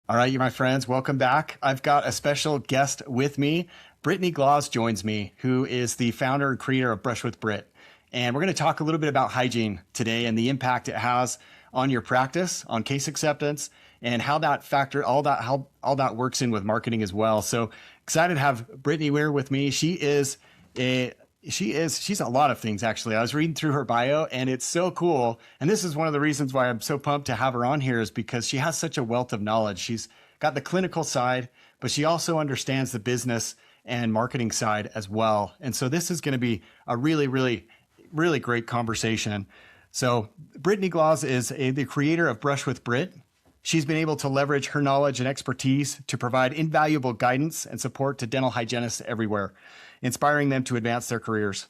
All right, you my friends, welcome back. I've got a special guest with me. Brittany Glauz joins me, who is the founder and creator of Brush with Britt. And we're going to talk a little bit about hygiene today and the impact it has on your practice, on case acceptance, and how that factor, how all that works in with marketing as well. So excited to have Brittany here with me. A she's a lot of things actually. I was reading through her bio and it's so cool. And this is one of the reasons why I'm so pumped to have her on here is because she has such a wealth of knowledge. She's got the clinical side, but she also understands the business and marketing side as well. And so this is going to be a really great conversation. So Brittany Glauz is the creator of Brush with Britt. She's been able to leverage her knowledge and expertise to provide invaluable guidance and support to dental hygienists everywhere, inspiring them to advance their careers.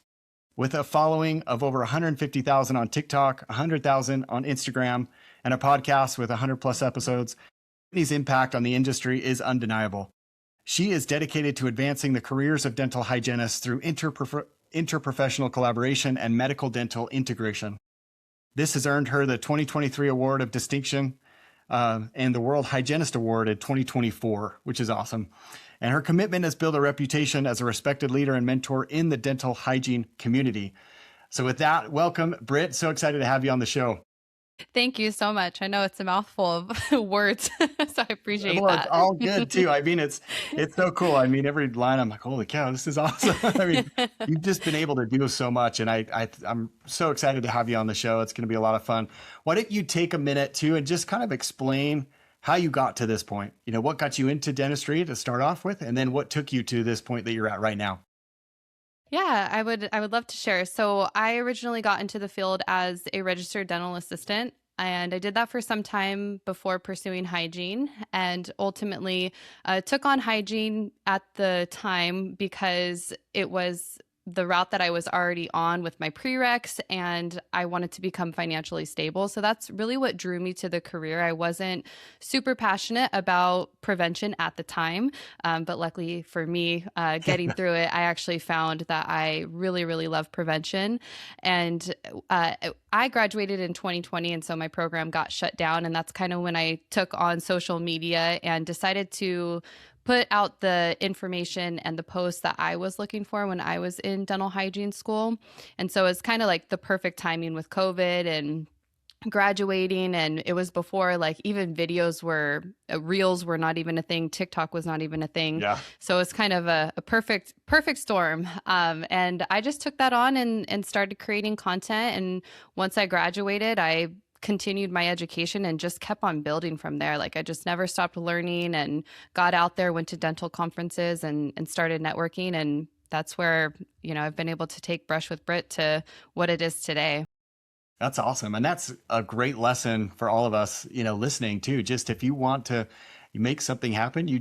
With a following of over 150,000 on TikTok, 100,000 on Instagram, and a podcast with 100 plus episodes, Brittany's impact on the industry is undeniable. She is dedicated to advancing the careers of dental hygienists through interprofessional collaboration and medical dental integration. This has earned her the 2023 Award of Distinction and the World Hygienist Award in 2024, which is awesome. And her commitment has built a reputation as a respected leader and mentor in the dental hygiene community. So with that, welcome, Britt. So excited to have you on the show. Thank you so much. I know it's a mouthful of words, so I appreciate Well, it's that. all good too. I mean, it's so cool. I mean, every line I'm like, holy cow, this is awesome. I mean, you've just been able to do so much, and I'm so excited to have you on the show. It's going to be a lot of fun. Why don't you take a minute too and just kind of explain how you got to this point? You know, what got you into dentistry to start off with, and then what took you to this point that you're at right now? Yeah, I would love to share. So I originally got into the field as a registered dental assistant. And I did that for some time before pursuing hygiene, and ultimately took on hygiene at the time because it was the route that I was already on with my prereqs, and I wanted to become financially stable. So that's really what drew me to the career. I wasn't super passionate about prevention at the time, but luckily for me, getting through it, I actually found that I really love prevention. And I graduated in 2020, and so my program got shut down. And that's kind of when I took on social media and decided to put out the information and the posts that I was looking for when I was in dental hygiene school. And so it's kind of like the perfect timing with COVID and graduating. And it was before like even videos were reels were not even a thing. TikTok was not even a thing. Yeah. So it's kind of a perfect storm. And I just took that on and started creating content. And once I graduated, I continued my education and just kept on building from there. Like I just never stopped learning and got out there, went to dental conferences and started networking. And that's where, I've been able to take Brush with Britt to what it is today. That's awesome. And that's a great lesson for all of us, listening too. Just if you want to you make something happen, you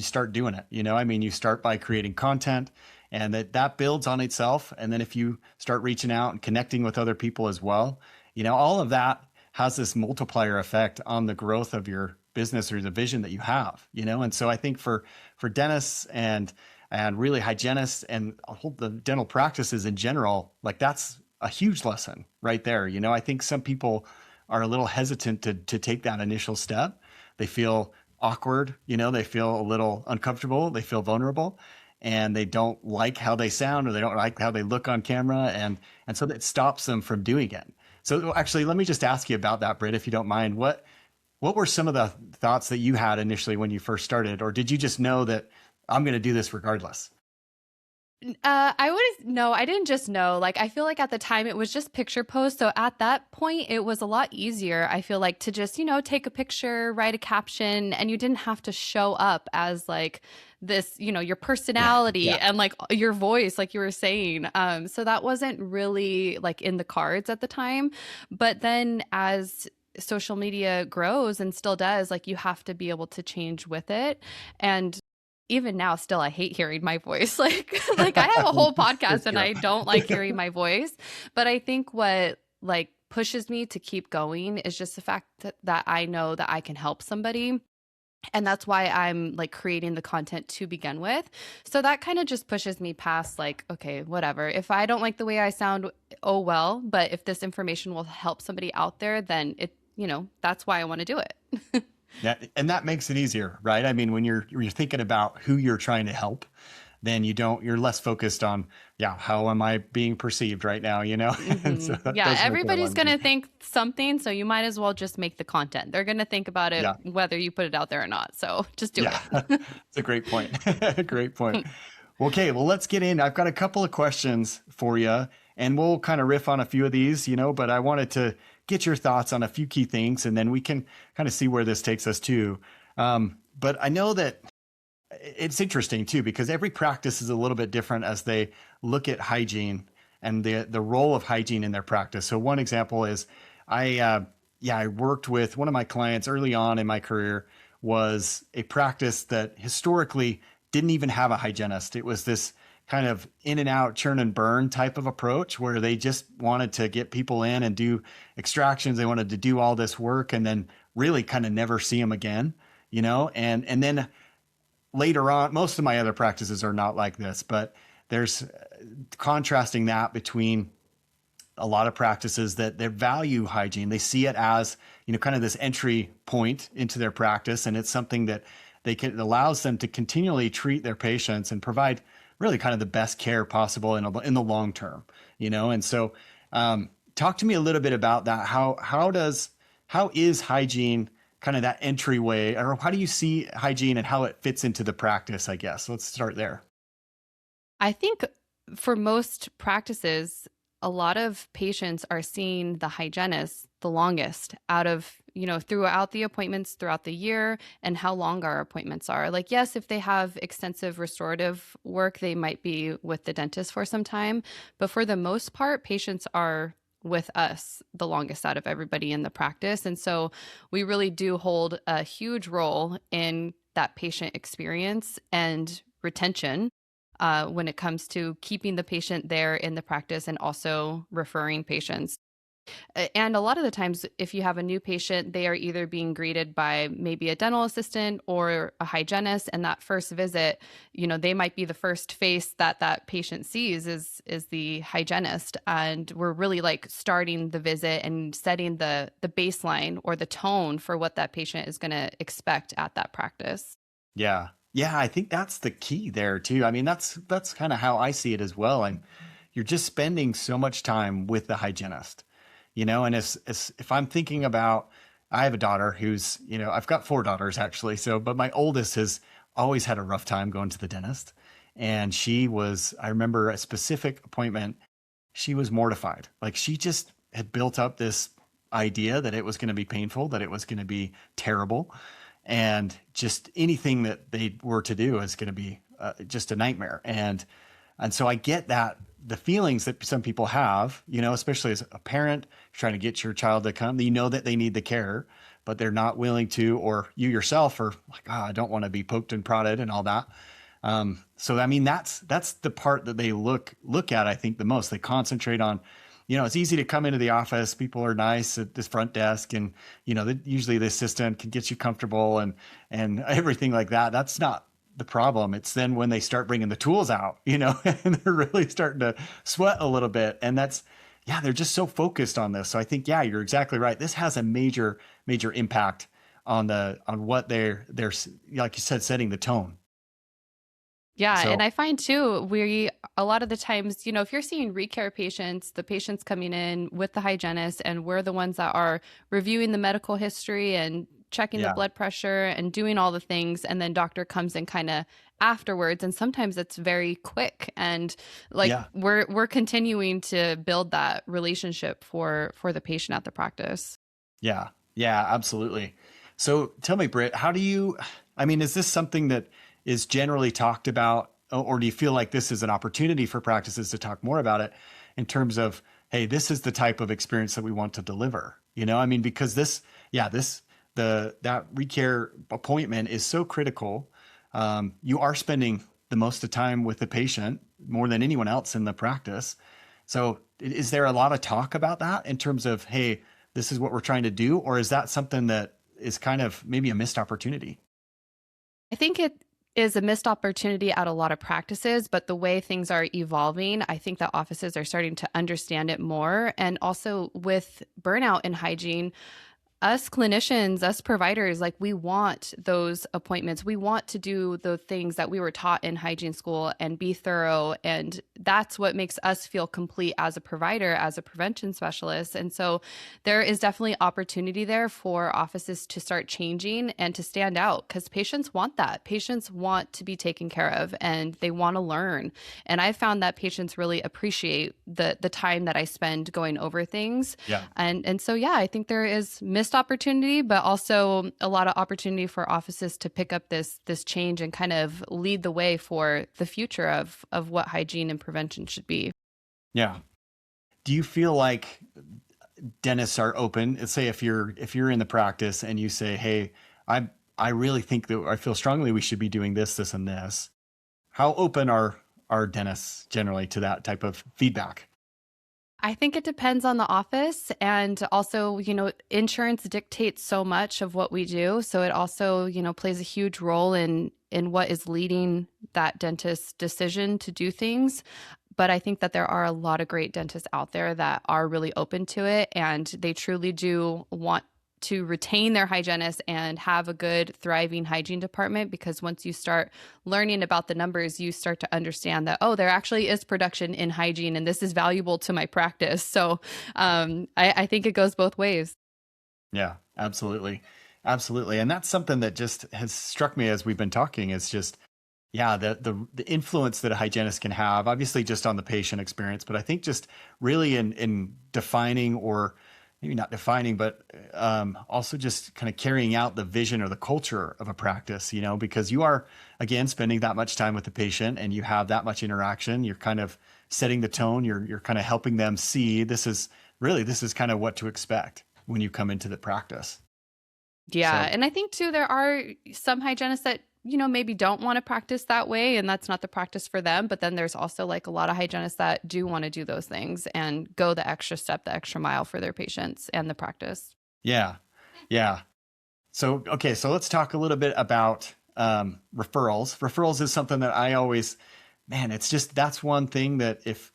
start doing it. I mean, you start by creating content and that builds on itself. And then if you start reaching out and connecting with other people as well, all of that has this multiplier effect on the growth of your business or the vision that you have, And so I think for dentists and really hygienists and all the dental practices in general, like that's a huge lesson right there. I think some people are a little hesitant to take that initial step. They feel awkward, they feel a little uncomfortable, they feel vulnerable, and they don't like how they sound or they don't like how they look on camera. And so that stops them from doing it. So actually, let me just ask you about that, Britt, if you don't mind. What were some of the thoughts that you had initially when you first started? Or did you just know that I'm going to do this regardless? I didn't just know. Like, I feel like at the time it was just picture posts. So at that point, it was a lot easier, I feel like, to just, take a picture, write a caption, and you didn't have to show up as like this, your personality Yeah. and like your voice, like you were saying. So that wasn't really like in the cards at the time. But then as social media grows and still does, like you have to be able to change with it. And even now still I hate hearing my voice. Like I have a whole podcast It's and good. I don't like hearing my voice. But I think what like pushes me to keep going is just the fact that I know that I can help somebody. And that's why I'm like creating the content to begin with. So that kind of just pushes me past like, okay, whatever. If I don't like the way I sound, oh well. But if this information will help somebody out there, then that's why I want to do it. Yeah, and that makes it easier, right? I mean, when you're thinking about who you're trying to help, then you're less focused on, yeah, how am I being perceived right now, you know? And so that Yeah, does make it a everybody's lot going easier. to think something, so you might as well just make the content. They're going to think about it Yeah. whether you put it out there or not. So just do Yeah. it. It's a great point. Great point. Okay, well, let's get in. I've got a couple of questions for you, and we'll kind of riff on a few of these, but I wanted to get your thoughts on a few key things, and then we can kind of see where this takes us to. But I know that it's interesting too, because every practice is a little bit different as they look at hygiene and the role of hygiene in their practice. So one example is I worked with one of my clients early on in my career was a practice that historically didn't even have a hygienist. It was this kind of in and out churn and burn type of approach where they just wanted to get people in and do extractions. They wanted to do all this work and then really kind of never see them again, and then later on, most of my other practices are not like this, but there's contrasting that between a lot of practices that they value hygiene. They see it as, kind of this entry point into their practice. And it's something that it allows them to continually treat their patients and provide really kind of the best care possible in the long term, And so, talk to me a little bit about that. How is hygiene kind of that entryway, or how do you see hygiene and how it fits into the practice, I guess? Let's start there. I think for most practices, a lot of patients are seeing the hygienist the longest out of, throughout the appointments throughout the year and how long our appointments are. Like, yes, if they have extensive restorative work, they might be with the dentist for some time. But for the most part, patients are with us the longest out of everybody in the practice. And so we really do hold a huge role in that patient experience and retention when it comes to keeping the patient there in the practice and also referring patients. And a lot of the times, if you have a new patient, they are either being greeted by maybe a dental assistant or a hygienist. And that first visit, they might be the first face that patient sees is the hygienist. And we're really like starting the visit and setting the baseline or the tone for what that patient is going to expect at that practice. Yeah. Yeah, I think that's the key there too. I mean, that's kind of how I see it as well. You're just spending so much time with the hygienist, and if I'm thinking about, I have a daughter who's, I've got four daughters actually. So, but my oldest has always had a rough time going to the dentist. And I remember a specific appointment, she was mortified. Like she just had built up this idea that it was going to be painful, that it was going to be terrible. And just anything that they were to do is going to be just a nightmare. And so I get that the feelings that some people have, especially as a parent trying to get your child to come, that they need the care, but they're not willing to, or you yourself are like, I don't want to be poked and prodded and all that. So, I mean, that's the part that they look at, I think, the most. They concentrate on, it's easy to come into the office. People are nice at this front desk and, usually the assistant can get you comfortable and everything like that. That's not the problem. It's then when they start bringing the tools out, and they're really starting to sweat a little bit. And they're just so focused on this. So I think, yeah, you're exactly right. This has a major, major impact on what they're, like you said, setting the tone. Yeah, So and I find too, a lot of the times, if you're seeing recare patients, the patients coming in with the hygienist, and we're the ones that are reviewing the medical history and checking the yeah, blood pressure and doing all the things, and then doctor comes in kind of afterwards, and sometimes it's very quick, and like yeah, we're continuing to build that relationship for the patient at the practice. yeah, yeah, absolutely. So tell me, Britt, is this something that is generally talked about, or do you feel like this is an opportunity for practices to talk more about it in terms of, hey, this is the type of experience that we want to deliver? Because that recare appointment is so critical. You are spending the most of the time with the patient more than anyone else in the practice. So is there a lot of talk about that in terms of, hey, this is what we're trying to do? Or is that something that is kind of maybe a missed opportunity? I think it is a missed opportunity at a lot of practices, but the way things are evolving, I think that offices are starting to understand it more. And also with burnout in hygiene, us clinicians, us providers, like we want those appointments. We want to do the things that we were taught in hygiene school and be thorough. And that's what makes us feel complete as a provider, as a prevention specialist. And so there is definitely opportunity there for offices to start changing and to stand out because patients want that. Patients want to be taken care of and they want to learn. And I found that patients really appreciate the time that I spend going over things. Yeah. And so yeah, I think there is missed opportunity, but also a lot of opportunity for offices to pick up this change and kind of lead the way for the future of what hygiene and prevention should be. Yeah. Do you feel like dentists are open? Let's say if you're in the practice and you say, "Hey, I really think that I feel strongly we should be doing this, this, and this." How open are dentists generally to that type of feedback? I think it depends on the office. And also, insurance dictates so much of what we do. So it also, plays a huge role in what is leading that dentist's decision to do things. But I think that there are a lot of great dentists out there that are really open to it and they truly do want to retain their hygienists and have a good, thriving hygiene department because once you start learning about the numbers, you start to understand that, oh, there actually is production in hygiene and this is valuable to my practice. So I think it goes both ways. Yeah, absolutely. Absolutely. And that's something that just has struck me as we've been talking is just, yeah, the influence that a hygienist can have, obviously just on the patient experience, but I think just really in defining or maybe not defining, but also just kind of carrying out the vision or the culture of a practice, because you are, again, spending that much time with the patient and you have that much interaction. You're kind of setting the tone. You're kind of helping them see this is kind of what to expect when you come into the practice. Yeah. So And I think too, there are some hygienists that, maybe don't want to practice that way and that's not the practice for them. But then there's also like a lot of hygienists that do want to do those things and go the extra step, the extra mile for their patients and the practice. yeah, yeah. So, okay, so let's talk a little bit about referrals. Referrals is something that I always, man, it's just that's one thing that if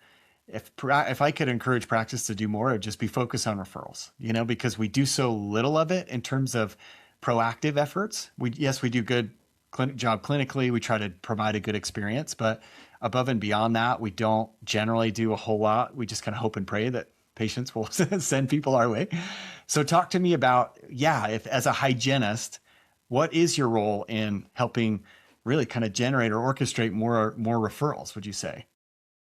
I could encourage practice to do more, it'd just be focus on referrals. Because we do so little of it in terms of proactive efforts. We do good job clinically. We try to provide a good experience, but above and beyond that, we don't generally do a whole lot. We just kind of hope and pray that patients will send people our way. So talk to me about, yeah, if as a hygienist, what is your role in helping really kind of generate or orchestrate more referrals, would you say?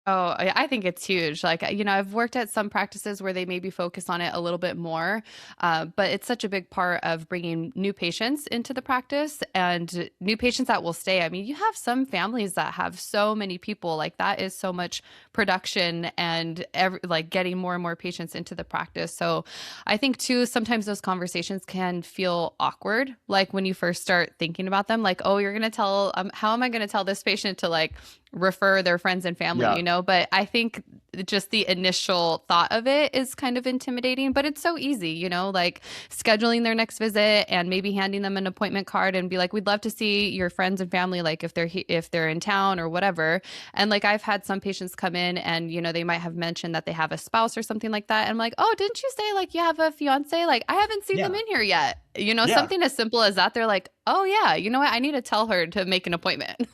Oh, I think it's huge. Like, I've worked at some practices where they maybe focus on it a little bit more, but it's such a big part of bringing new patients into the practice and new patients that will stay. I mean, you have some families that have so many people, like that is so much production and like getting more and more patients into the practice. So I think too, sometimes those conversations can feel awkward. Like when you first start thinking about them, like, oh, you're going to tell, how am I going to tell this patient to like refer their friends and family, Yeah. but I think just the initial thought of it is kind of intimidating, but it's so easy, like scheduling their next visit and maybe handing them an appointment card and be like, we'd love to see your friends and family, like if they're in town or whatever. And like I've had some patients come in and they might have mentioned that they have a spouse or something like that, and I'm like, oh, didn't you say like you have a fiance? Like I haven't seen them Yeah. in here yet. Yeah. Something as simple as that. They're like, oh yeah, you know what, I need to tell her to make an appointment.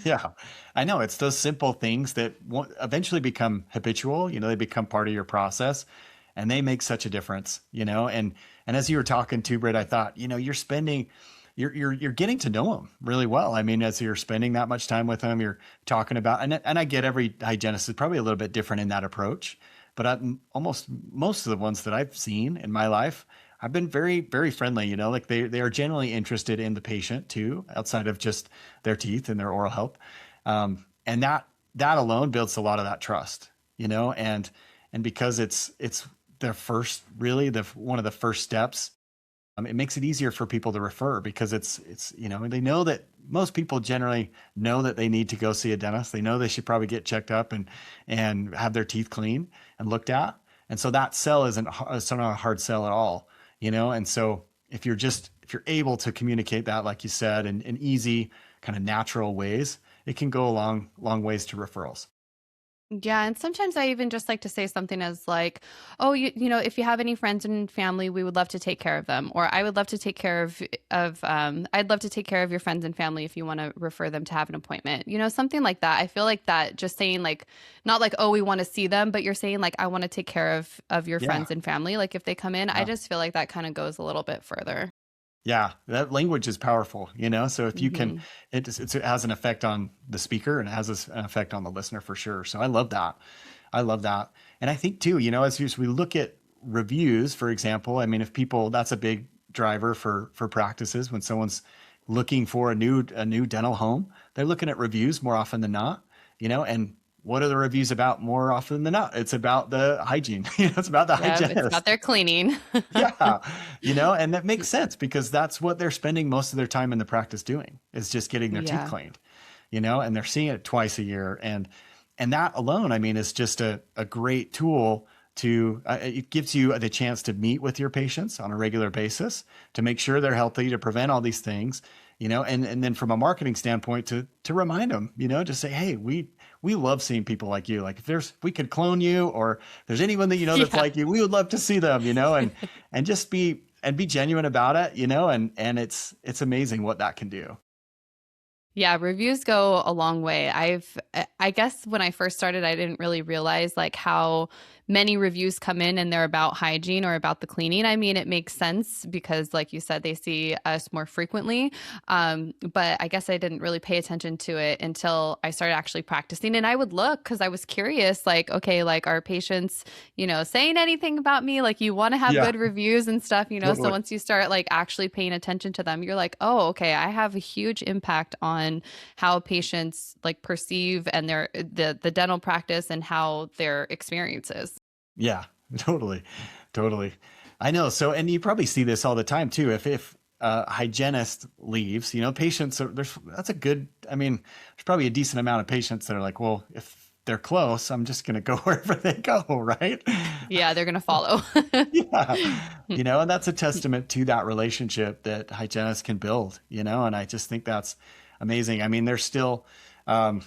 Yeah, I know. It's those simple things that eventually become habitual. They become part of your process, and they make such a difference. And as you were talking to Britt, I thought, you're getting to know them really well. I mean, as you're spending that much time with them, you're talking about, and I get every hygienist is probably a little bit different in that approach, but almost most of the ones that I've seen in my life, I've been very, very friendly, like they are generally interested in the patient too, outside of just their teeth and their oral health. And that alone builds a lot of that trust, and because it's their first, really one of the first steps, it makes it easier for people to refer because it's they know that most people generally know that they need to go see a dentist. They know they should probably get checked up and have their teeth clean and looked at. And so that sell it's not a hard sell at all, And so if you're able to communicate that, like you said, in easy kind of natural ways, it can go a long ways to referrals. Yeah, and sometimes I even just like to say something as like, "Oh, if you have any friends and family, we would love to take care of them," or "I would love to take care of I'd love to take care of your friends and family if you want to refer them to have an appointment." Something like that. I feel like that just saying like, not like, "Oh, we want to see them," but you're saying like, "I want to take care of your Yeah. friends and family." Like if they come in, I Yeah. just feel like that kind of goes a little bit further. Yeah, that language is powerful, So if you can, Hmm. it has an effect on the speaker and it has an effect on the listener for sure. So I love that. I love that. And I think too, as we look at reviews, for example, I mean, if people, that's a big driver for practices when someone's looking for a new dental home, they're looking at reviews more often than not, and what are the reviews about more often than not? It's about the hygiene. It's about the Yeah, it's about hygienist. their cleaning. Yeah, and that makes sense because that's what they're spending most of their time in the practice doing is just getting their teeth Yeah. cleaned, and they're seeing it twice a year. And that alone, I mean, is just a great tool to, it gives you the chance to meet with your patients on a regular basis to make sure they're healthy, to prevent all these things, and then from a marketing standpoint to remind them, to say, hey, we love seeing people like you. Like if we could clone you or there's anyone that that's Yeah. like you, we would love to see them, and just be genuine about it, and it's amazing what that can do. Yeah, reviews go a long way. I guess when I first started, I didn't really realize like how many reviews come in and they're about hygiene or about the cleaning. I mean, it makes sense because, like you said, they see us more frequently. But I guess I didn't really pay attention to it until I started actually practicing. And I would look because I was curious, like, okay, like, are patients, saying anything about me? Like, you want to have Yeah, good reviews and stuff. So totally. once you start like actually paying attention to them, you're like, oh, okay, I have a huge impact on how patients like perceive and the dental practice and how their experience is. Yeah, totally. Totally. I know. So, and you probably see this all the time too. If a hygienist leaves, patients are that's a good, I mean, there's probably a decent amount of patients that are like, well, if they're close, I'm just going to go wherever they go. Right. Yeah, they're gonna follow. Yeah. And that's a testament to that relationship that hygienists can build, and I just think that's amazing. I mean, there's still, um,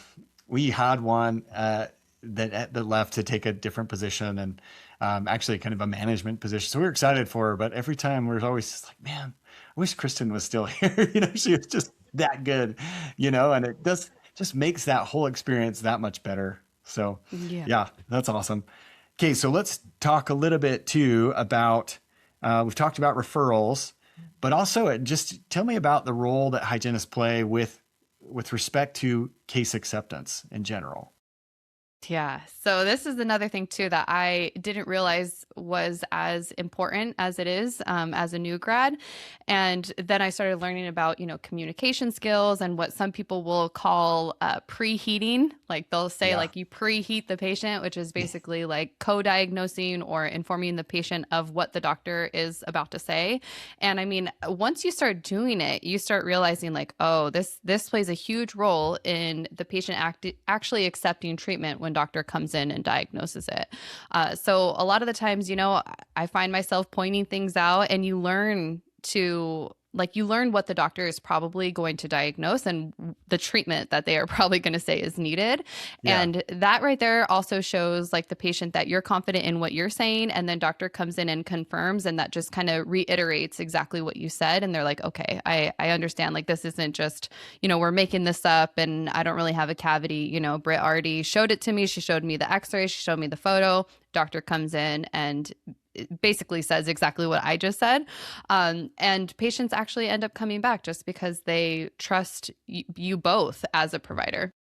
we had one, that left to take a different position and, actually kind of a management position. So we were excited for her, but every time we're always just like, man, I wish Kristen was still here. She was just that good, and it just makes that whole experience that much better. So Yeah. yeah, that's awesome. Okay, so let's talk a little bit too about, we've talked about referrals, but also just tell me about the role that hygienists play with respect to case acceptance in general. Yeah. So this is another thing too that I didn't realize was as important as it is as a new grad. And then I started learning about, communication skills and what some people will call preheating. Like they'll say Yeah. like you preheat the patient, which is basically like co-diagnosing or informing the patient of what the doctor is about to say. And I mean, once you start doing it, you start realizing like, oh, this plays a huge role in the patient actually accepting treatment when doctor comes in and diagnoses it. So a lot of the times, I find myself pointing things out, and you learn what the doctor is probably going to diagnose and the treatment that they are probably going to say is needed. Yeah. And that right there also shows like the patient that you're confident in what you're saying. And then doctor comes in and confirms, and that just kind of reiterates exactly what you said. And they're like, okay, I understand. Like, this isn't just, we're making this up and I don't really have a cavity. Britt already showed it to me. She showed me the x-ray. She showed me the photo. Doctor comes in and basically says exactly what I just said. And patients actually end up coming back just because they trust you both as a provider.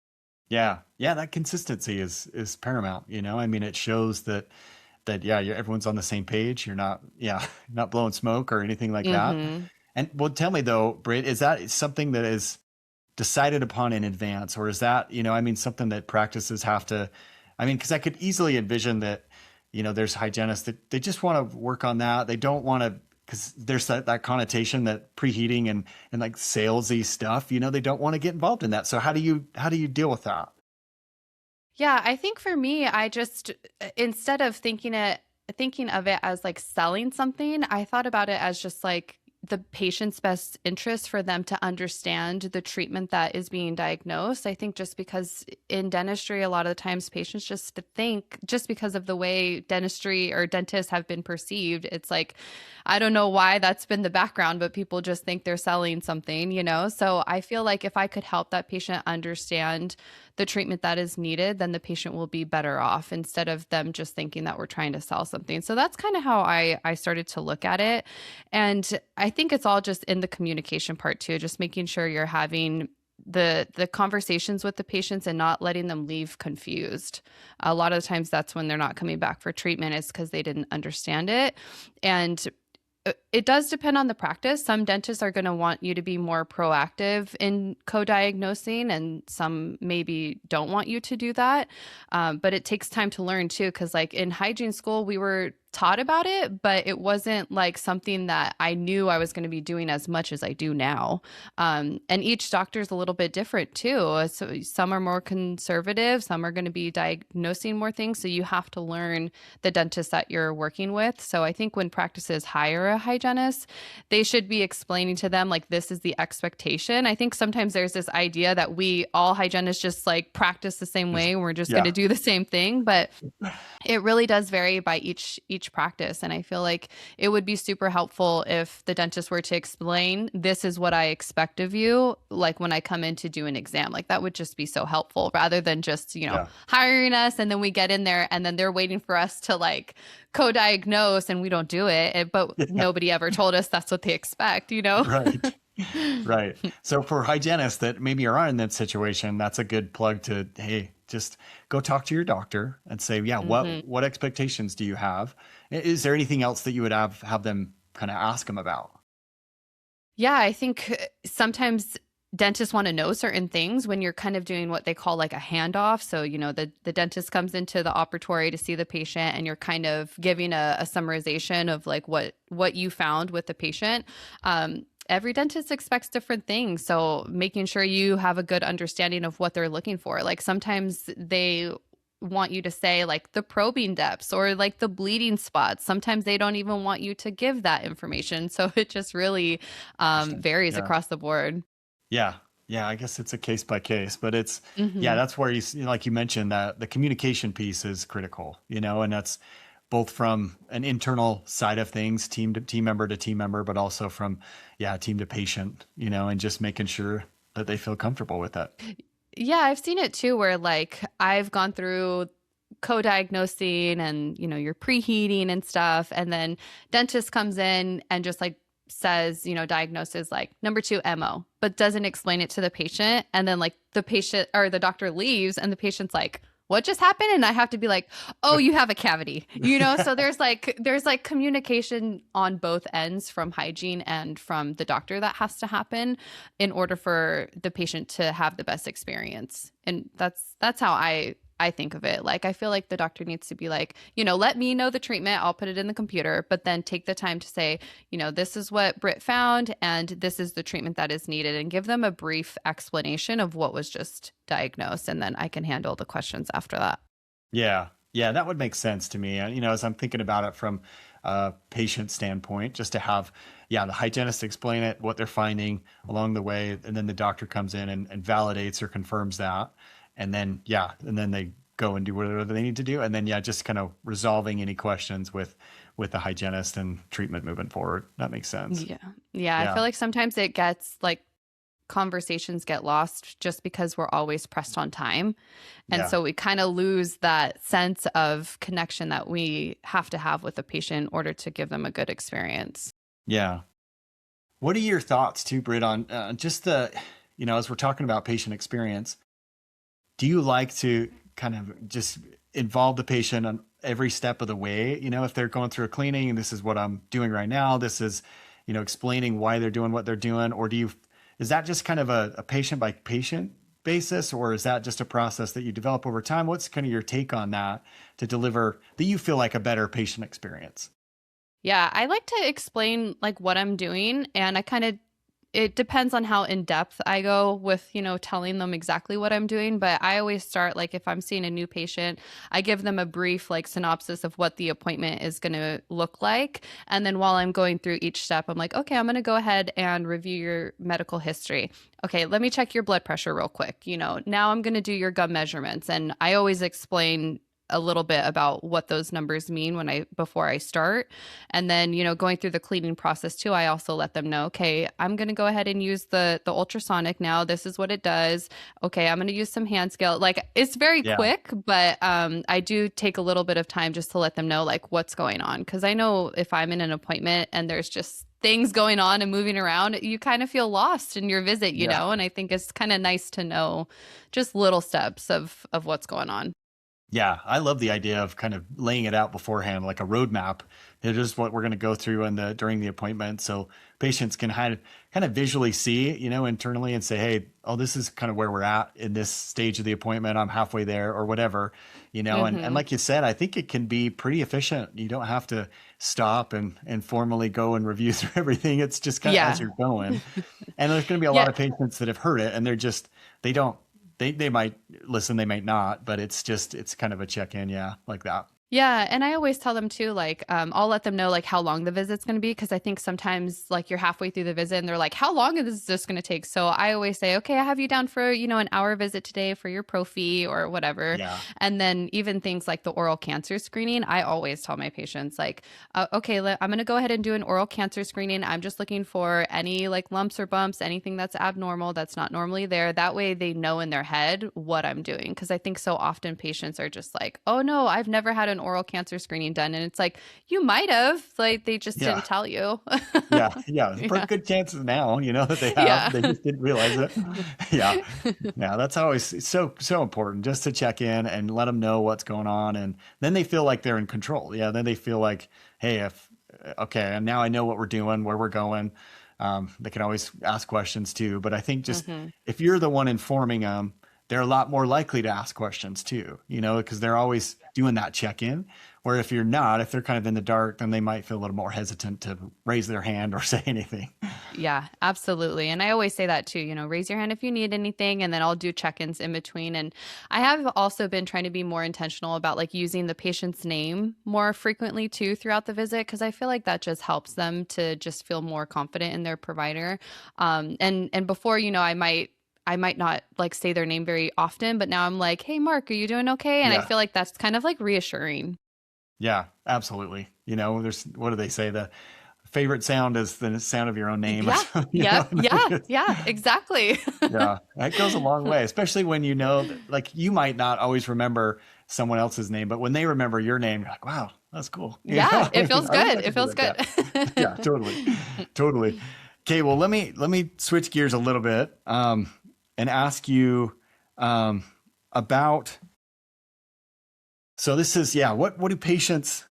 Yeah. Yeah. That consistency is paramount. I mean, it shows that yeah, everyone's on the same page. You're not, yeah, not blowing smoke or anything like that. Hmm. And well, tell me though, Britt, is that something that is decided upon in advance, or is that, I mean, something that practices have to, I mean, because I could easily envision that, there's hygienists that they just want to work on that. They don't want to, because there's that connotation that preheating and like salesy stuff, they don't want to get involved in that. So how do you deal with that? Yeah, I think for me, I just instead of thinking of it as like selling something, I thought about it as just like the patient's best interest for them to understand the treatment that is being diagnosed. I think just because in dentistry, a lot of the times patients just think, just because of the way dentistry or dentists have been perceived, it's like, I don't know why that's been the background, but people just think they're selling something, you know? So I feel like if I could help that patient understand the treatment that is needed, then the patient will be better off instead of them just thinking that we're trying to sell something. So that's kind of how I started to look at it. And I think it's all just in the communication part too, just making sure you're having the conversations with the patients and not letting them leave confused. A lot of the times that's when they're not coming back for treatment, is because they didn't understand it. And it does depend on the practice. Some dentists are going to want you to be more proactive in co-diagnosing, and some maybe don't want you to do that. But it takes time to learn too, because like in hygiene school, we were taught about it, but it wasn't like something that I knew I was going to be doing as much as I do now. And each doctor is a little bit different too. So some are more conservative, some are going to be diagnosing more things. So you have to learn the dentist that you're working with. So I think when practices hire a hygienist, they should be explaining to them like, this is the expectation. I think sometimes there's this idea that we all hygienists just like practice the same way and we're just going to do the same thing, but it really does vary by each practice. And I feel like it would be super helpful if the dentist were to explain, this is what I expect of you, like when I come in to do an exam. Like that would just be so helpful, rather than just, you know, hiring us and then we get in there and then they're waiting for us to like co-diagnose and we don't do it. But nobody ever told us that's what they expect, you know? Right. Right. So for hygienists that maybe are in that situation, that's a good plug to, hey, just go talk to your doctor and say, yeah, what expectations do you have? Is there anything else that you would have them kind of ask them about? Yeah, I think sometimes dentists want to know certain things when you're kind of doing what they call like a handoff. So, you know, the dentist comes into the operatory to see the patient and you're kind of giving a summarization of like what you found with the patient. Every dentist expects different things. So making sure you have a good understanding of what they're looking for. Like sometimes they want you to say like the probing depths or like the bleeding spots. Sometimes they don't even want you to give that information. So it just really varies across the board. Yeah. Yeah. I guess it's a case by case, but it's, that's where like you mentioned, that the communication piece is critical, you know, and that's both from an internal side of things, team member to team member, but also from, team to patient, you know, and just making sure that they feel comfortable with that. Yeah, I've seen it too, where like I've gone through co-diagnosing and, you know, you're preheating and stuff. And then dentist comes in and just like says, you know, diagnosis like number 2 MO, but doesn't explain it to the patient. And then like the patient or the doctor leaves and the patient's like, what just happened? And I have to be like, oh, you have a cavity, you know? So there's like communication on both ends from hygiene and from the doctor that has to happen in order for the patient to have the best experience. And that's how I think of it. Like, I feel like the doctor needs to be like, you know, let me know the treatment. I'll put it in the computer, but then take the time to say, you know, this is what Britt found and this is the treatment that is needed, and give them a brief explanation of what was just diagnosed. And then I can handle the questions after that. Yeah. Yeah. That would make sense to me. You know, as I'm thinking about it from a patient standpoint, just to have, the hygienist explain it, what they're finding along the way. And then the doctor comes in and validates or confirms that. And then, they go and do whatever they need to do. And then, just kind of resolving any questions with the hygienist and treatment moving forward. That makes sense. Yeah. I feel like sometimes it gets like conversations get lost just because we're always pressed on time. And so we kind of lose that sense of connection that we have to have with the patient in order to give them a good experience. Yeah. What are your thoughts too, Britt, on just the, you know, as we're talking about patient experience, do you like to kind of just involve the patient on every step of the way? You know, if they're going through a cleaning and this is what I'm doing right now, this is, you know, explaining why they're doing what they're doing, or is that just kind of a patient by patient basis, or is that just a process that you develop over time? What's kind of your take on that to deliver that you feel like a better patient experience? Yeah, I like to explain like what I'm doing, and I kind of it depends on how in depth I go with, telling them exactly what I'm doing. But I always start, like, if I'm seeing a new patient, I give them a brief, like, synopsis of what the appointment is going to look like. And then while I'm going through each step, I'm like, okay, I'm going to go ahead and review your medical history. Okay, let me check your blood pressure real quick. Now I'm going to do your gum measurements. And I always explain a little bit about what those numbers mean before I start. And then, going through the cleaning process too, I also let them know, okay, I'm going to go ahead and use the ultrasonic now. This is what it does. Okay, I'm going to use some hand scale. Like, it's very Yeah. quick, but I do take a little bit of time just to let them know, like, what's going on. Because I know if I'm in an appointment and there's just things going on and moving around, you kind of feel lost in your visit, Yeah. and I think it's kind of nice to know just little steps of what's going on. Yeah, I love the idea of kind of laying it out beforehand, like a roadmap. It is what we're going to go through during the appointment, so patients can kind of visually see, internally and say, "Hey, oh, this is kind of where we're at in this stage of the appointment. I'm halfway there, or whatever." And Hmm. like you said, I think it can be pretty efficient. You don't have to stop and formally go and review through everything. It's just kind of as Yeah. you're going. And there's going to be a lot Yeah. of patients that have heard it and they don't, they might listen, they might not, but it's kind of a check in. Yeah. Like that. Yeah, and I always tell them too, like, I'll let them know like how long the visit's going to be, because I think sometimes like you're halfway through the visit and they're like, "How long is this going to take?" So I always say, "Okay, I have you down for an hour visit today for your prophy or whatever." Yeah. And then even things like the oral cancer screening, I always tell my patients like, "Okay, I'm going to go ahead and do an oral cancer screening. I'm just looking for any like lumps or bumps, anything that's abnormal, that's not normally there." That way they know in their head what I'm doing, because I think so often patients are just like, "Oh no, I've never had an oral cancer screening done." And it's like, you might have, like, they just Yeah. didn't tell you. Yeah. Yeah. Yeah. Good chances now, that they have, Yeah. they just didn't realize it. Yeah. Yeah. That's always so important, just to check in and let them know what's going on. And then they feel like they're in control. Yeah. Then they feel like, hey, okay, and now I know what we're doing, where we're going. They can always ask questions too. But I think just Hmm. if you're the one informing them, they're a lot more likely to ask questions too, because they're always doing that check in. Where if you're not, if they're kind of in the dark, then they might feel a little more hesitant to raise their hand or say anything. Yeah, absolutely. And I always say that too, raise your hand if you need anything, and then I'll do check-ins in between. And I have also been trying to be more intentional about like using the patient's name more frequently too throughout the visit, because I feel like that just helps them to just feel more confident in their provider. And before, I might not like say their name very often, but now I'm like, "Hey, Mark, are you doing okay?" And I Yeah. feel like that's kind of like reassuring. Yeah, absolutely. What do they say? The favorite sound is the sound of your own name or Yeah. something, Yep. Yeah. It's- Yeah. Exactly. yeah, that goes a long way, especially when that, like, you might not always remember someone else's name, but when they remember your name, you're like, wow, that's cool. Yeah. It feels I wish good. I It could be feels like good. that. Yeah, totally. Totally. Okay, well, let me switch gears a little bit, and ask you, about, so this is, yeah, what do patients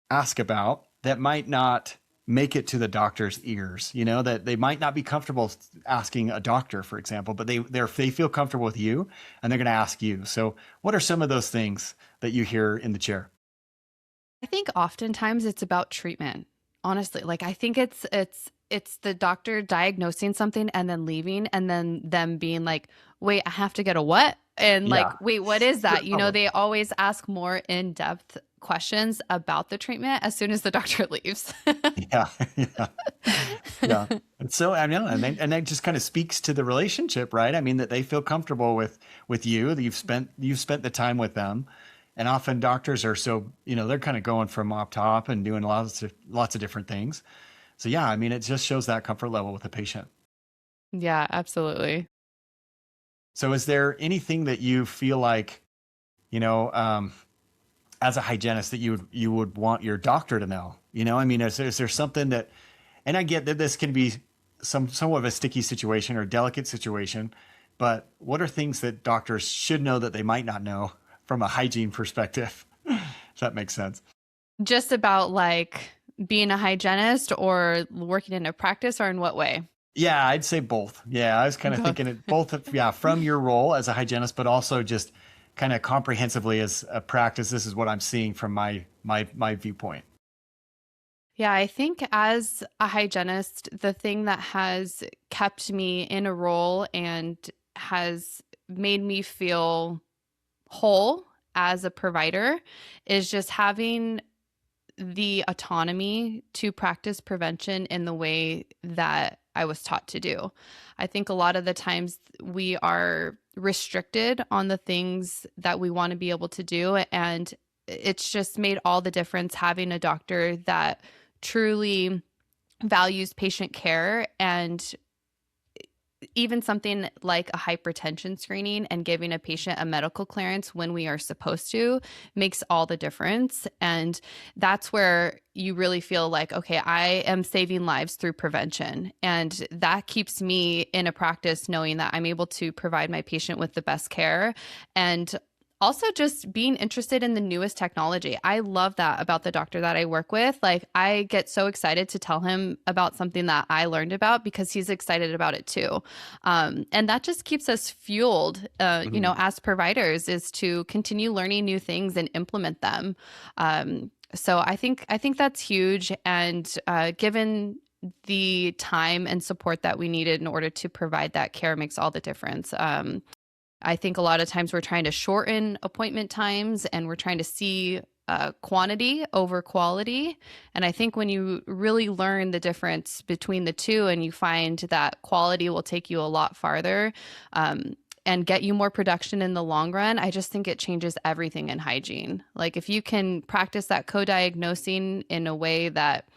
ask about that might not make it to the doctor's ears, that they might not be comfortable asking a doctor, for example, but they feel comfortable with you and they're going to ask you. So what are some of those things that you hear in the chair? I think oftentimes it's about treatment. Honestly, like I think it's the doctor diagnosing something and then leaving, and then them being like, "Wait, I have to get a what?" And Yeah. like, "Wait, what is that?" Problem. They always ask more in-depth questions about the treatment as soon as the doctor leaves. Yeah. Yeah. Yeah. And so I know, and that just kind of speaks to the relationship, right? I mean, that they feel comfortable with you, that you've spent the time with them. And often doctors are so, they're kind of going from op to op and doing lots of different things. So yeah, I mean, it just shows that comfort level with the patient. Yeah, absolutely. So is there anything that you feel like, you know, um, as a hygienist that you would want your doctor to know? I mean, is there something that, and I get that this can be somewhat of a sticky situation or delicate situation, but what are things that doctors should know that they might not know from a hygiene perspective? If that makes sense. Just about like being a hygienist or working in a practice, or in what way? Yeah, I'd say both. Yeah, I was kind of Both. thinking it both, yeah, from your role as a hygienist, but also just kind of comprehensively as a practice. This is what I'm seeing from my viewpoint. Yeah, I think as a hygienist, the thing that has kept me in a role and has made me feel whole as a provider is just having the autonomy to practice prevention in the way that I was taught to do. I think a lot of the times we are restricted on the things that we want to be able to do. And it's just made all the difference having a doctor that truly values patient care, and even something like a hypertension screening and giving a patient a medical clearance when we are supposed to makes all the difference. And that's where you really feel like, okay, I am saving lives through prevention. And that keeps me in a practice knowing that I'm able to provide my patient with the best care. And also just being interested in the newest technology. I love that about the doctor that I work with. Like, I get so excited to tell him about something that I learned about because he's excited about it too. And that just keeps us fueled, Mhm. as providers, is to continue learning new things and implement them. So I think that's huge. And given the time and support that we needed in order to provide that care makes all the difference. I think a lot of times we're trying to shorten appointment times and we're trying to see quantity over quality. And I think when you really learn the difference between the two and you find that quality will take you a lot farther, and get you more production in the long run, I just think it changes everything in hygiene. Like, if you can practice that co-diagnosing in a way that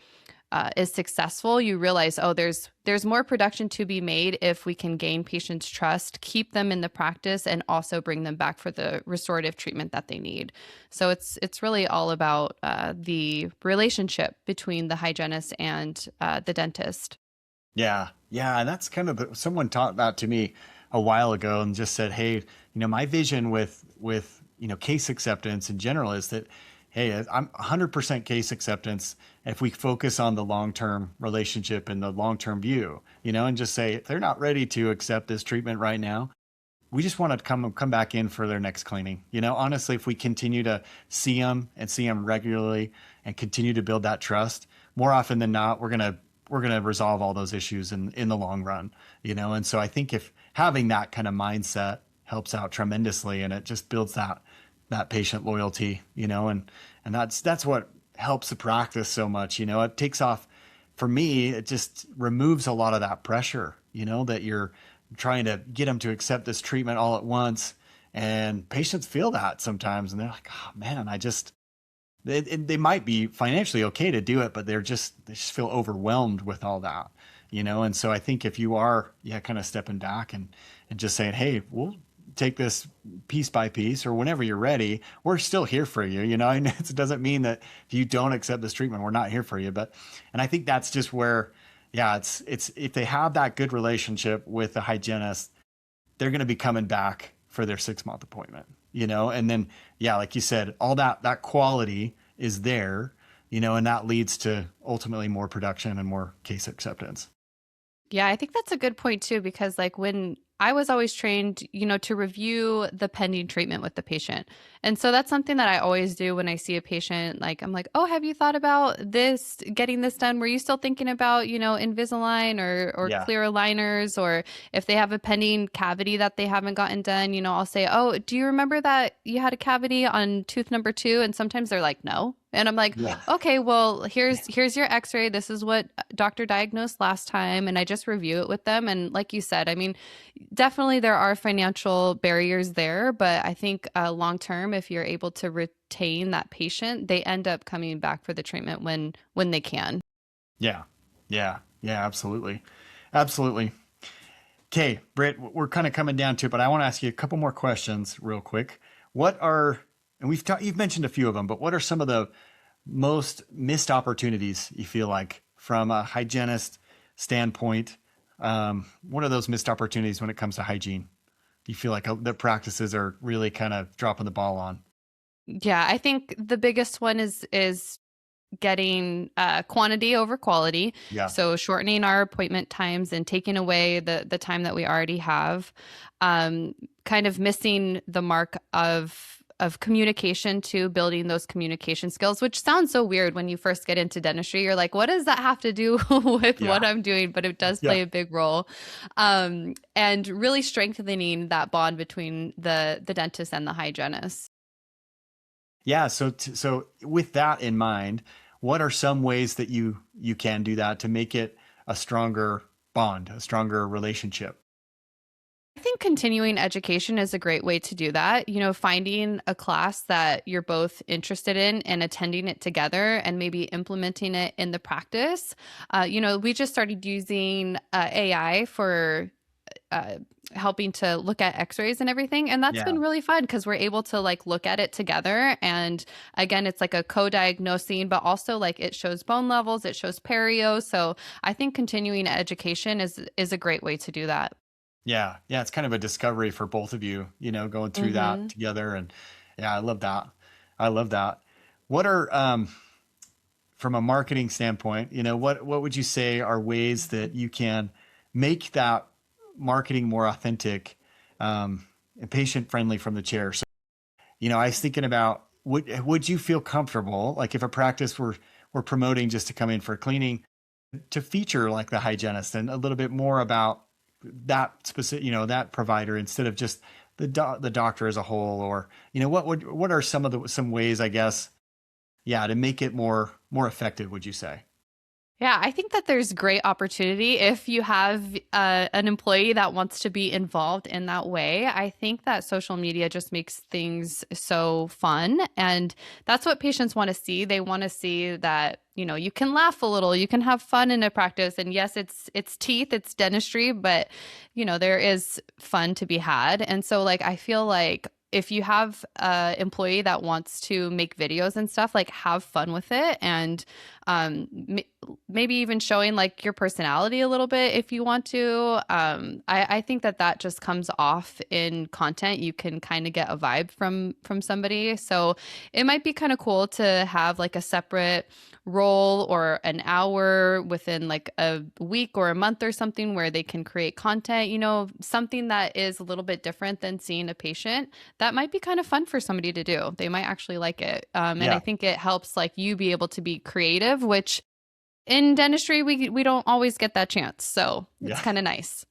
is successful, you realize, oh, there's more production to be made if we can gain patients' trust, keep them in the practice, and also bring them back for the restorative treatment that they need. So it's really all about the relationship between the hygienist and the dentist. Yeah, yeah, and that's kind of someone taught that to me a while ago and just said, "Hey, my vision with case acceptance in general is that, hey, I'm 100% case acceptance if we focus on the long-term relationship and the long-term view, and just say if they're not ready to accept this treatment right now, we just want to come back in for their next cleaning. Honestly, if we continue to see them regularly and continue to build that trust, more often than not, we're gonna resolve all those issues in the long run. And so I think if having that kind of mindset helps out tremendously, and it just builds that patient loyalty, and that's what helps the practice so much. It takes off, for me, it just removes a lot of that pressure, that you're trying to get them to accept this treatment all at once. And patients feel that sometimes, and they're like, oh man, they might be financially okay to do it, but they just feel overwhelmed with all that, And so I think if you are, yeah, kind of stepping back and just saying, hey, we'll take this piece by piece, or whenever you're ready, we're still here for you. And it doesn't mean that if you don't accept this treatment, we're not here for you. And I think that's just where, yeah, it's if they have that good relationship with the hygienist, they're going to be coming back for their 6-month appointment, and then, yeah, like you said, all that quality is there, and that leads to ultimately more production and more case acceptance. Yeah, I think that's a good point too, because like when I was always trained, to review the pending treatment with the patient. And so that's something that I always do when I see a patient. Like, I'm like, oh, have you thought about this, getting this done? Were you still thinking about, Invisalign or Yeah. clear aligners? Or if they have a pending cavity that they haven't gotten done, I'll say, oh, do you remember that you had a cavity on tooth number 2? And sometimes they're like, no. And I'm like, Yeah. okay, well, here's your x-ray. This is what doctor diagnosed last time. And I just review it with them. And like you said, I mean, definitely there are financial barriers there, but I think long term, if you're able to retain that patient, they end up coming back for the treatment when they can. Yeah. Yeah. Yeah. Absolutely. Absolutely. Okay, Britt, we're kind of coming down to it, but I want to ask you a couple more questions real quick. What are, and you've mentioned a few of them, but what are some of the most missed opportunities you feel like from a hygienist standpoint? What are those missed opportunities when it comes to hygiene? You feel like the practices are really kind of dropping the ball on? Yeah, I think the biggest one is getting quantity over quality. Yeah. So shortening our appointment times and taking away the time that we already have. Kind of missing the mark of of communication to building those communication skills, which sounds so weird when you first get into dentistry. You're like, what does that have to do with Yeah. what I'm doing? But it does Yeah. play a big role. And really strengthening that bond between the dentist and the hygienist. Yeah. So with that in mind, what are some ways that you can do that to make it a stronger bond, a stronger relationship? I think continuing education is a great way to do that. Finding a class that you're both interested in and attending it together and maybe implementing it in the practice. We just started using AI for uh, helping to look at x-rays and everything. And that's Yeah. been really fun because we're able to like look at it together. And again, it's like a co-diagnosing, but also like it shows bone levels, it shows perio. So I think continuing education is a great way to do that. Yeah. Yeah. It's kind of a discovery for both of you, going through that Hmm. together. And yeah, I love that. I love that. What are, from a marketing standpoint, what would you say are ways that you can make that marketing more authentic, and patient friendly from the chair? So, I was thinking about, would you feel comfortable, like if a practice were promoting just to come in for cleaning, to feature like the hygienist and a little bit more about that specific, that provider instead of just the doctor as a whole? Or, what are some ways, I guess, yeah, to make it more effective, would you say? Yeah, I think that there's great opportunity if you have an employee that wants to be involved in that way. I think that social media just makes things so fun. And that's what patients want to see. They want to see that, you can laugh a little, you can have fun in a practice. And yes, it's teeth, it's dentistry, but there is fun to be had. And so like I feel like if you have an employee that wants to make videos and stuff, like have fun with it and maybe even showing like your personality a little bit if you want to. I think that just comes off in content. You can kind of get a vibe from somebody. So it might be kind of cool to have like a separate role or an hour within like a week or a month or something where they can create content, something that is a little bit different than seeing a patient. That might be kind of fun for somebody to do. They might actually like it. And I Yeah. think it helps like you be able to be creative, which in dentistry we don't always get that chance. So it's Yeah. kind of nice.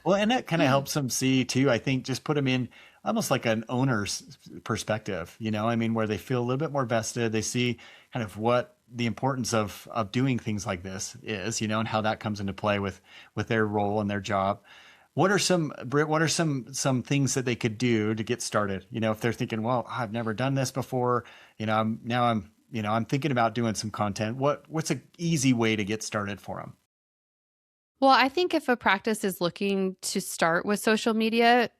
Well, and that kind of helps them see too. I think just put them in almost like an owner's perspective, I mean, where they feel a little bit more vested. They see kind of what the importance of doing things like this is, and how that comes into play with their role and their job. What are some, Britt, what are some things that they could do to get started? If they're thinking, well, I've never done this before, I'm thinking about doing some content. What's an easy way to get started for them? Well, I think if a practice is looking to start with social media,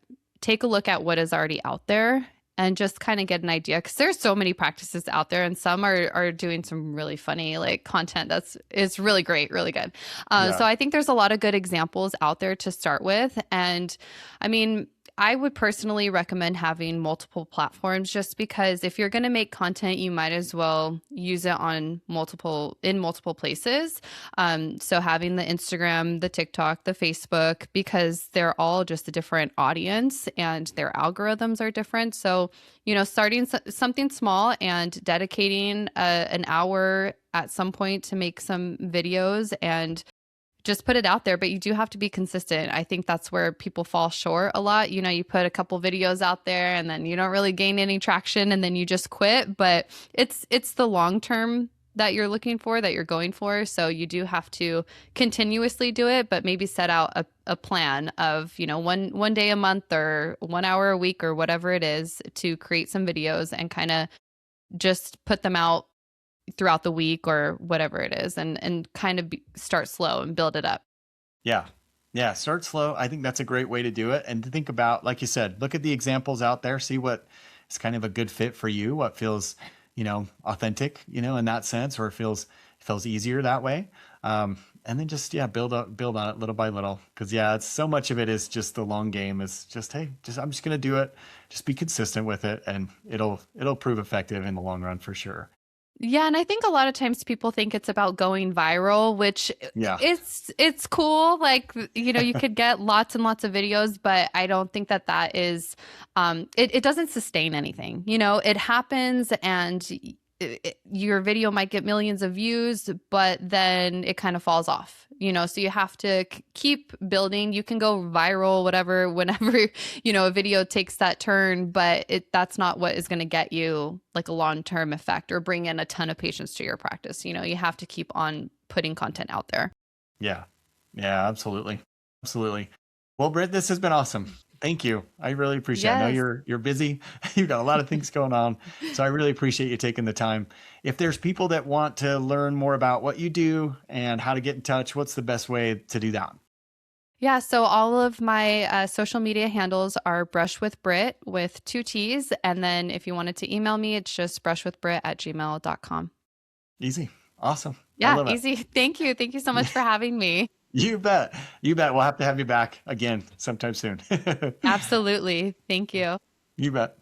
take a look at what is already out there and just kind of get an idea because there's so many practices out there and some are doing some really funny like content that's is really great, really good. Yeah. So I think there's a lot of good examples out there to start with. And I mean, I would personally recommend having multiple platforms just because if you're going to make content, you might as well use it on multiple places. So having the Instagram, the TikTok, the Facebook, because they're all just a different audience and their algorithms are different. So, starting something small and dedicating an hour at some point to make some videos and just put it out there, but you do have to be consistent. I think that's where people fall short a lot. You put a couple videos out there and then you don't really gain any traction and then you just quit, but it's the long term that you're looking for, that you're going for. So you do have to continuously do it, but maybe set out a plan of, one day a month or 1 hour a week or whatever it is to create some videos and kind of just put them out throughout the week or whatever it is and kind of start slow and build it up. Yeah. Yeah. Start slow. I think that's a great way to do it. And to think about, like you said, look at the examples out there, see what is kind of a good fit for you, what feels, authentic, in that sense, or feels easier that way. And then just, yeah, build on it little by little. Cause yeah, it's so much of it is just the long game is just, hey, I'm just going to do it. Just be consistent with it and it'll prove effective in the long run for sure. Yeah, and I think a lot of times people think it's about going viral, which Yeah. it's cool. Like, you could get lots and lots of videos, but I don't think that that is it doesn't sustain anything. It happens and your video might get millions of views, but then it kind of falls off. So you have to keep building. You can go viral, whatever, whenever, a video takes that turn, but that's not what is going to get you like a long-term effect or bring in a ton of patients to your practice. You have to keep on putting content out there. Yeah. Yeah, absolutely. Absolutely. Well, Britt, this has been awesome. Thank you. I really appreciate it. I know Yes. you're busy. You've got a lot of things going on. So I really appreciate you taking the time. If there's people that want to learn more about what you do and how to get in touch, what's the best way to do that? Yeah, so all of my social media handles are Brush with Britt with two T's. And then if you wanted to email me, it's just brushwithbrit@gmail.com. Easy. Awesome. I Yeah, love it. easy. Thank you. Thank you so much for having me. You bet. You bet. We'll have to have you back again sometime soon. Absolutely. Thank you. You bet.